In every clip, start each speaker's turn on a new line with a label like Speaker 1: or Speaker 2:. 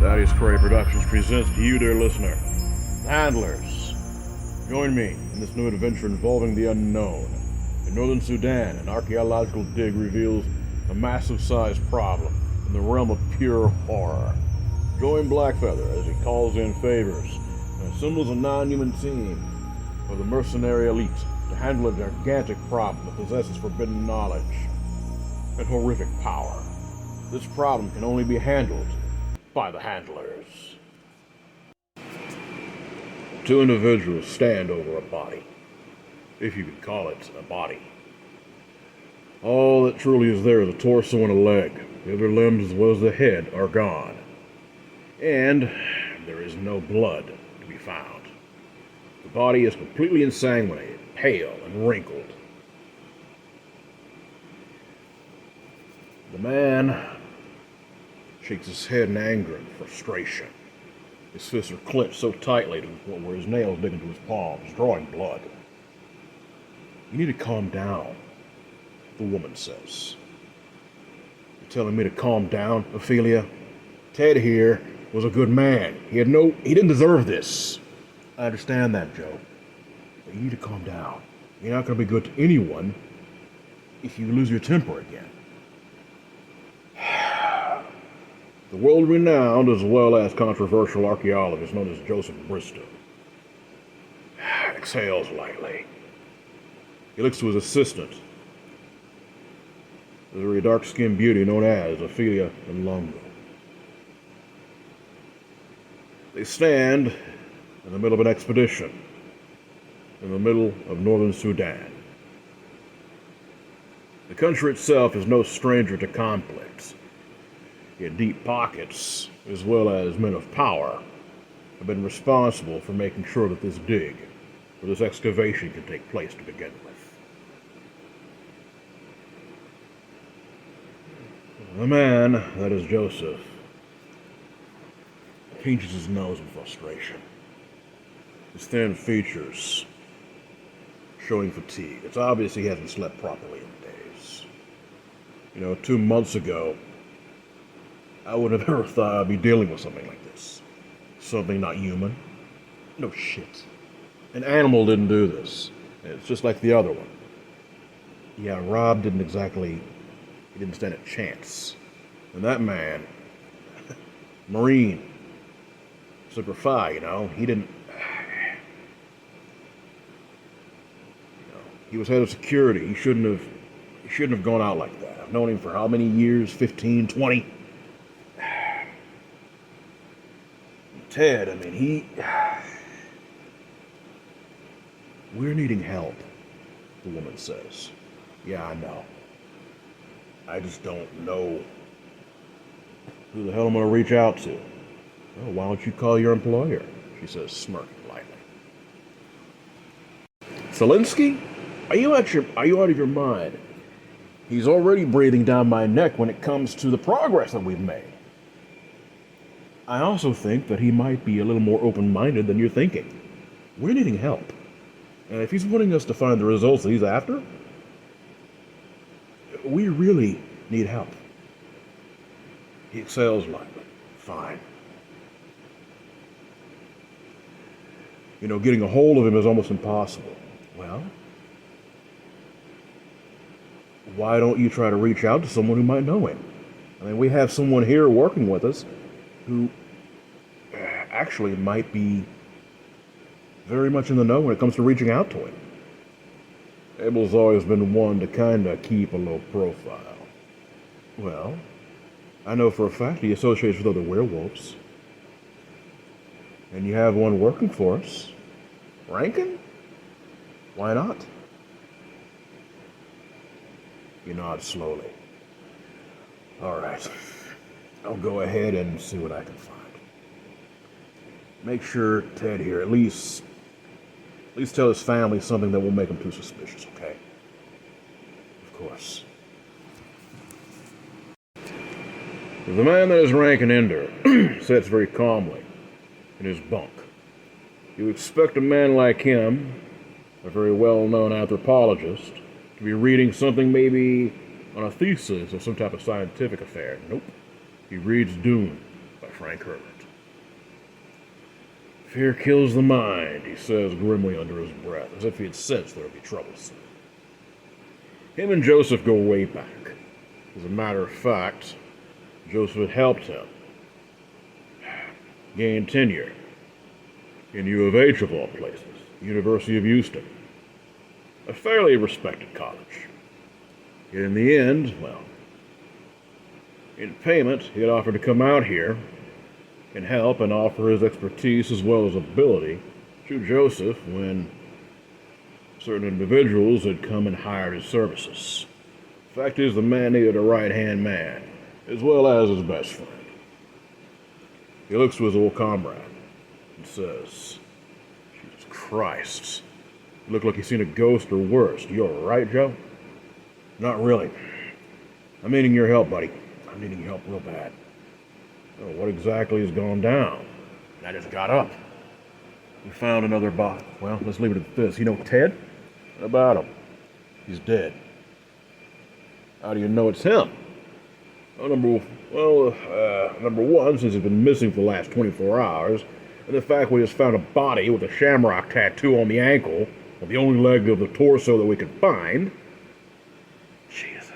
Speaker 1: Thadeus Kray Productions presents to you, dear listener, Handlers. Join me in this new adventure involving the unknown. In northern Sudan, an archeological dig reveals a massive-sized problem in the realm of pure horror. Join Blackfeather as he calls in favors and assembles a non-human team of the mercenary elite to handle a gigantic problem that possesses forbidden knowledge and horrific power. This problem can only be handled by the Handlers. Two individuals stand over a body, if you could call it a body. All that truly is there is a torso and a leg. The other limbs as well as the head are gone. And there is no blood to be found. The body is completely ensanguinated, pale and wrinkled. The man shakes his head in anger and frustration. His fists are clenched so tightly to the point where his nails dig into his palms, drawing blood. You need to calm down, the woman says. You're telling me to calm down, Ophelia? Ted here was a good man. He didn't deserve this. I understand that, Joe. But you need to calm down. You're not going to be good to anyone if you lose your temper again. The world-renowned as well as controversial archaeologist known as Joseph Bristow exhales lightly. He looks to his assistant, the very dark-skinned beauty known as Ophelia Longo. They stand in the middle of an expedition in the middle of northern Sudan. The country itself is no stranger to conflicts. Yet deep pockets, as well as men of power, have been responsible for making sure that this dig, or this excavation, can take place to begin with. The man, that is Joseph, pinches his nose in frustration. His thin features showing fatigue. It's obvious he hasn't slept properly in days. 2 months ago, I would have ever thought I'd be dealing with something like this. Something not human. No shit. An animal didn't do this. It's just like the other one. Yeah, Rob didn't stand a chance. And that man, Marine, Super Phi, he didn't, he was head of security. He shouldn't have gone out like that. I've known him for how many years? 15, 20? Ted, we're needing help, the woman says. Yeah, I know. I just don't know who the hell I'm going to reach out to. Well, why don't you call your employer? She says, smirking lightly. Zelensky? Are you out of your mind? He's already breathing down my neck when it comes to the progress that we've made. I also think that he might be a little more open-minded than you're thinking. We're needing help. And if he's wanting us to find the results that he's after, we really need help. He exhales lightly. Fine. Getting a hold of him is almost impossible. Well, why don't you try to reach out to someone who might know him? We have someone here working with us who actually might be very much in the know when it comes to reaching out to him. Abel's always been one to kind of keep a low profile. Well, I know for a fact he associates with other werewolves. And you have one working for us. Rankin? Why not? You nod slowly. All right. I'll go ahead and see what I can find. Make sure Ted here at least tell his family something that won't make him too suspicious, okay? Of course. The man that is Rankin Ender sits very calmly in his bunk. You expect a man like him, a very well-known anthropologist, to be reading something maybe on a thesis or some type of scientific affair. Nope. He reads Dune by Frank Herbert. Fear kills the mind, he says grimly under his breath, as if he had sensed there would be trouble soon. Him and Joseph go way back. As a matter of fact, Joseph had helped him gain tenure in U of H of all places, University of Houston, a fairly respected college. Yet in the end, well, in payment, he had offered to come out here and help and offer his expertise as well as ability to Joseph when certain individuals had come and hired his services. The fact is, the man needed a right-hand man, as well as his best friend. He looks to his old comrade and says, Jesus Christ, you look like you've seen a ghost or worse. You all right, Joe? Not really. I'm needing your help, buddy. I'm needing your help real bad. Oh, what exactly has gone down? And I just got up. We found another body. Well, let's leave it at this. You know Ted? What about him? He's dead. How do you know it's him? Well, number one, since he's been missing for the last 24 hours, and the fact we just found a body with a shamrock tattoo on the ankle, on the only leg of the torso that we could find. Jesus.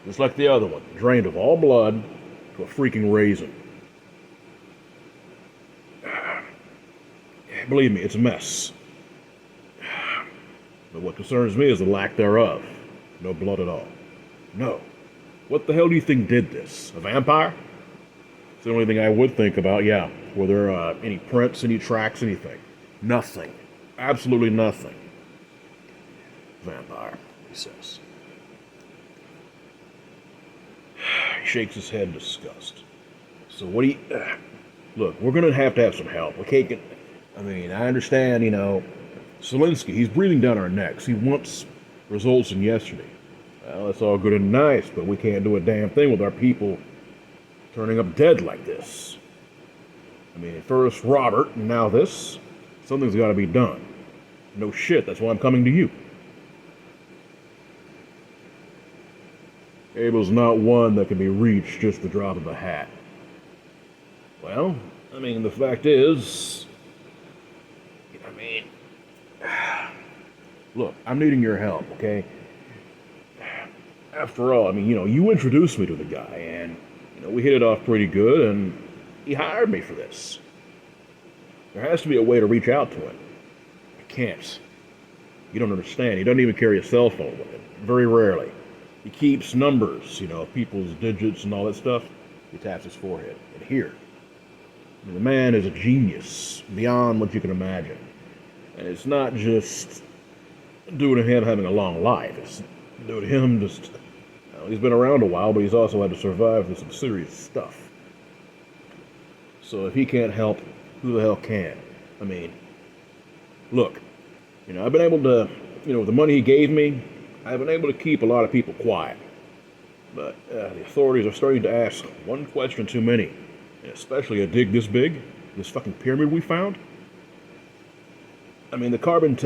Speaker 1: Just like the other one, drained of all blood to a freaking raisin. Believe me, it's a mess. But what concerns me is the lack thereof. No blood at all. No. What the hell do you think did this? A vampire? It's the only thing I would think about, yeah. Were there any prints, any tracks, anything? Nothing. Absolutely nothing. Vampire, he says. He shakes his head in disgust. So what do you... Look, we're going to have some help. We can't get... I mean, I understand, you know, Zelensky, he's breathing down our necks. He wants results in yesterday. Well, that's all good and nice, but we can't do a damn thing with our people turning up dead like this. I mean, first Robert, and now this. Something's got to be done. No shit, that's why I'm coming to you. Abel's not one that can be reached just the drop of a hat. Well, I mean, the fact is... Look, I'm needing your help, okay? After all, I mean, you know, you introduced me to the guy, and, you know, we hit it off pretty good, and he hired me for this. There has to be a way to reach out to him. I can't. You don't understand. He doesn't even carry a cell phone with him. Very rarely. He keeps numbers, you know, people's digits and all that stuff. He taps his forehead. And here, I mean, the man is a genius beyond what you can imagine. And it's not just due to him having a long life. It's due to him just... Well, he's been around a while, but he's also had to survive through some serious stuff. So if he can't help, who the hell can? I mean, look, you know, I've been able to, you know, with the money he gave me, I've been able to keep a lot of people quiet. But the authorities are starting to ask one question too many, and especially a dig this big, this fucking pyramid we found. I mean, the carbon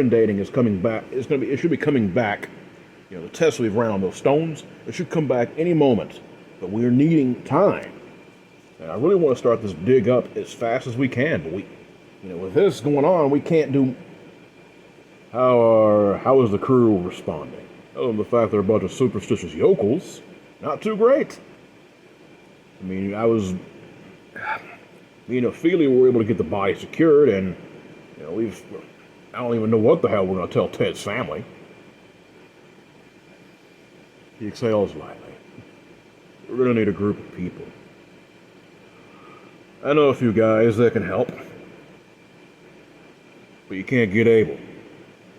Speaker 1: dating is coming back. It should be coming back. You know, the tests we've ran on those stones, it should come back any moment. But we're needing time. And I really want to start this dig up as fast as we can. But you know, with this going on, we can't do. How is the crew responding? Other than the fact they're a bunch of superstitious yokels, not too great. I mean, me and Ophelia were able to get the body secured, and you know, I don't even know what the hell we're going to tell Ted's family. He exhales lightly. We're going to need a group of people. I know a few guys that can help. But you can't get Abel.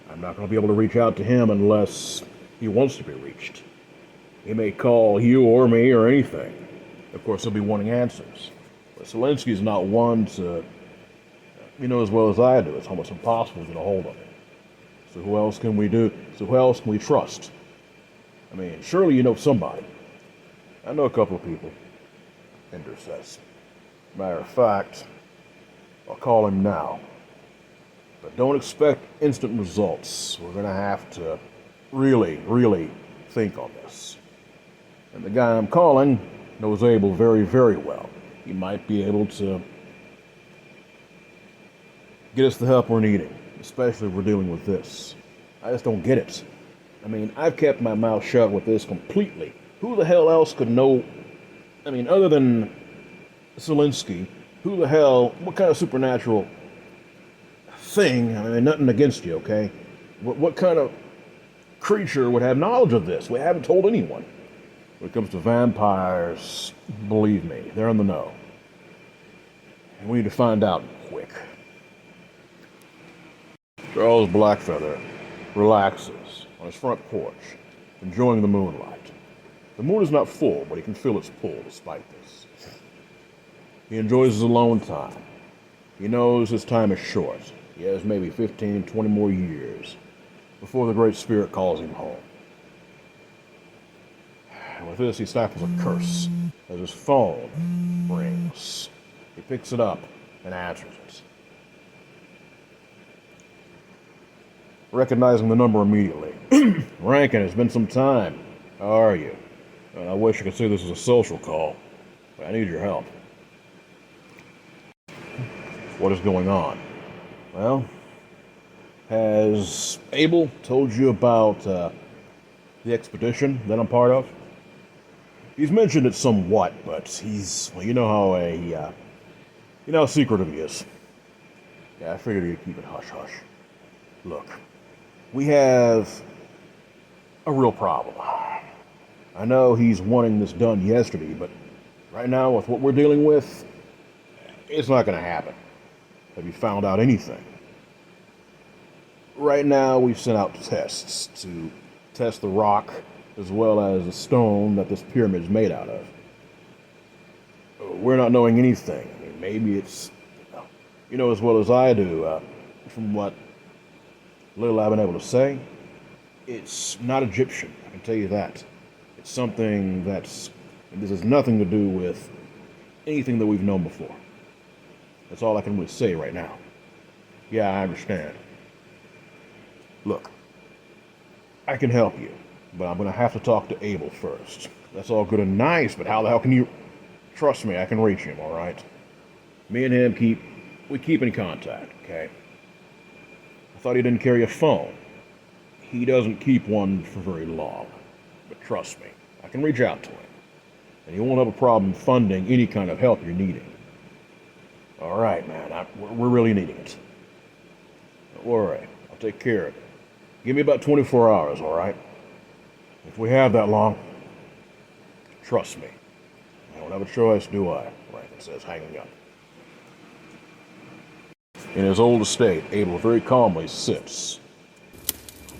Speaker 1: I'm not going to be able to reach out to him unless he wants to be reached. He may call you or me or anything. Of course, he'll be wanting answers. But Zelensky's not one to... You know as well as I do, it's almost impossible to get a hold of him. So who else can we do? So who else can we trust? I mean, surely you know somebody. I know a couple of people, Ender says. Matter of fact, I'll call him now. But don't expect instant results. We're going to have to really, really think on this. And the guy I'm calling knows Abel very, very well. He might be able to get us the help we're needing, especially if we're dealing with this. I just don't get it. I mean, I've kept my mouth shut with this completely. Who the hell else could know? I mean, other than Zelensky, who the hell, what kind of supernatural thing, I mean, nothing against you, okay? What kind of creature would have knowledge of this? We haven't told anyone. When it comes to vampires, believe me, they're in the know. And we need to find out quick. Charles Blackfeather relaxes on his front porch, enjoying the moonlight. The moon is not full, but he can feel its pull despite this. He enjoys his alone time. He knows his time is short. He has maybe 15, 20 more years before the Great Spirit calls him home. And with this, he stifles a curse as his phone rings. He picks it up and answers it. Recognizing the number immediately. Rankin, it's been some time. How are you? I wish I could say this was a social call, but I need your help. What is going on? Well, has Abel told you about the expedition that I'm part of? He's mentioned it somewhat, but he's, well, you know how secretive he is. Yeah, I figured he'd keep it hush-hush. Look, we have a real problem. I know he's wanting this done yesterday, but right now, with what we're dealing with, it's not going to happen. Have you found out anything? Right now, we've sent out tests to test the rock as well as the stone that this pyramid is made out of. We're not knowing anything. I mean, maybe it's, you know as well as I do, from what little I've been able to say, it's not Egyptian, I can tell you that. It's something that's, and this has nothing to do with anything that we've known before. That's all I can really say right now. Yeah, I understand. Look, I can help you, but I'm going to have to talk to Abel first. That's all good and nice, but how the hell can you... Trust me, I can reach him, all right? Me and him keep in contact, okay? I thought he didn't carry a phone. He doesn't keep one for very long. But trust me, I can reach out to him. And he won't have a problem funding any kind of help you're needing. All right, man, we're really needing it. Don't worry, I'll take care of it. Give me about 24 hours, all right? If we have that long, trust me. I don't have a choice, do I? Rankin says, hanging up. In his old estate, Abel very calmly sits,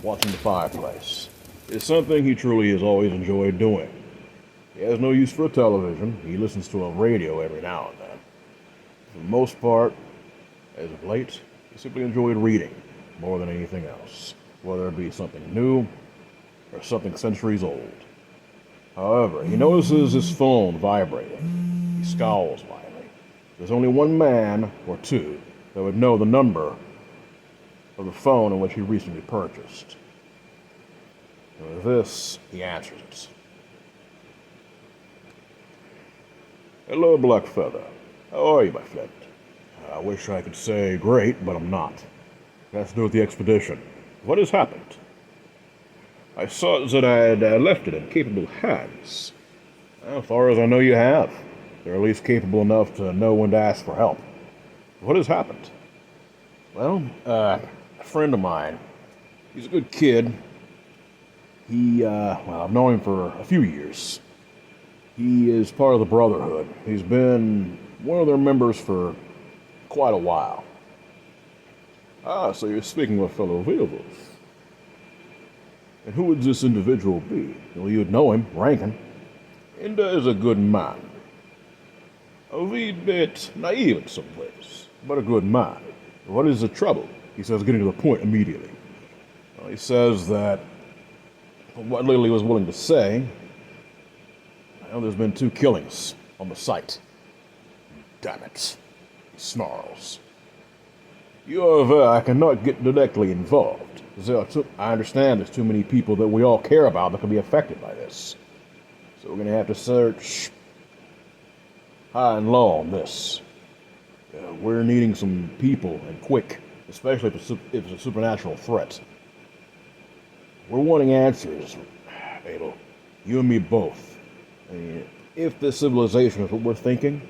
Speaker 1: watching the fireplace. It's something he truly has always enjoyed doing. He has no use for a television. He listens to a radio every now and then. For the most part, as of late, he simply enjoyed reading more than anything else, whether it be something new or something centuries old. However, he notices his phone vibrating. He scowls lightly. There's only one man or two that would know the number of the phone in which he recently purchased. And with this, he answers it. Hello, Blackfeather. How are you, my friend? I wish I could say great, but I'm not. It has to do with the expedition. What has happened? I saw that I had left it in capable hands. As far as I know, you have. They're at least capable enough to know when to ask for help. What has happened? Well, a friend of mine, he's a good kid. I've known him for a few years. He is part of the Brotherhood. He's been one of their members for quite a while. Ah, so you're speaking with fellow Werewolf. And who would this individual be? Well, you'd know him, Rankin. And is a good man. A wee bit naive in some ways, but a good man. What is the trouble? He says, getting to the point immediately. Well, he says that, from what Lily was willing to say, there's been 2 killings on the site. Damn it, he snarls. I cannot get directly involved. I understand there's too many people that we all care about that could be affected by this. So we're going to have to search high and low on this. We're needing some people, and quick, especially if it's a supernatural threat. We're wanting answers, Abel. You and me both. I mean, if this civilization is what we're thinking,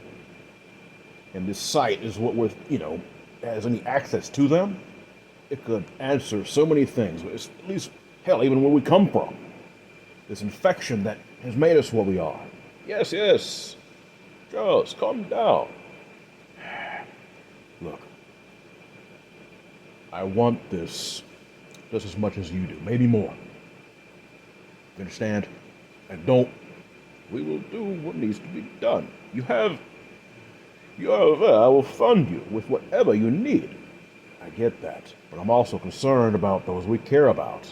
Speaker 1: and this site is what we're, has any access to them, it could answer so many things. At least, hell, even where we come from. This infection that has made us what we are. Yes, yes. Charles, calm down. Look, I want this just as much as you do, maybe more. You understand? And don't. We will do what needs to be done. You are there. I will fund you with whatever you need. I get that. But I'm also concerned about those we care about.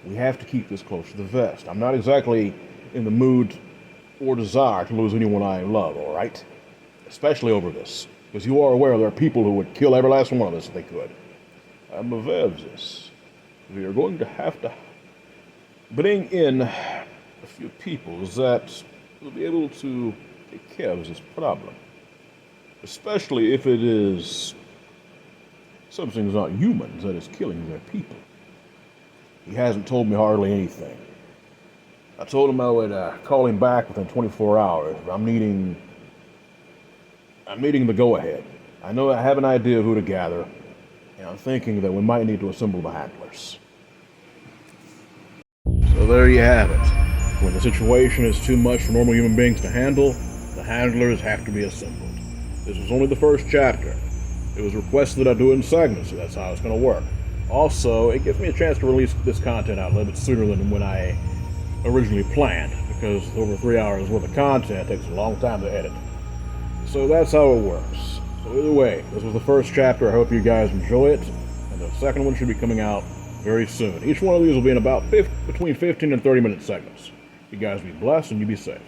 Speaker 1: We have to keep this close to the vest. I'm not exactly in the mood or desire to lose anyone I love, all right? Especially over this. Because you are aware there are people who would kill every last one of us if they could. I'm aware of this. We are going to have to bring in a few people that will be able to take care of this problem. Especially if it is something's not humans that is killing their people. He hasn't told me hardly anything. I told him I would call him back within 24 hours. I'm needing the go-ahead. I know I have an idea of who to gather, and I'm thinking that we might need to assemble the handlers. So there you have it. When the situation is too much for normal human beings to handle, the handlers have to be assembled. This was only the first chapter. It was requested that I do it in segments, so that's how it's going to work. Also, it gives me a chance to release this content out a little bit sooner than when I originally planned, because over 3 hours worth of content takes a long time to edit. So that's how it works. So either way, this was the first chapter. I hope you guys enjoy it, and the second one should be coming out very soon. Each one of these will be in about between 15 and 30 minute segments. You guys be blessed and you be safe.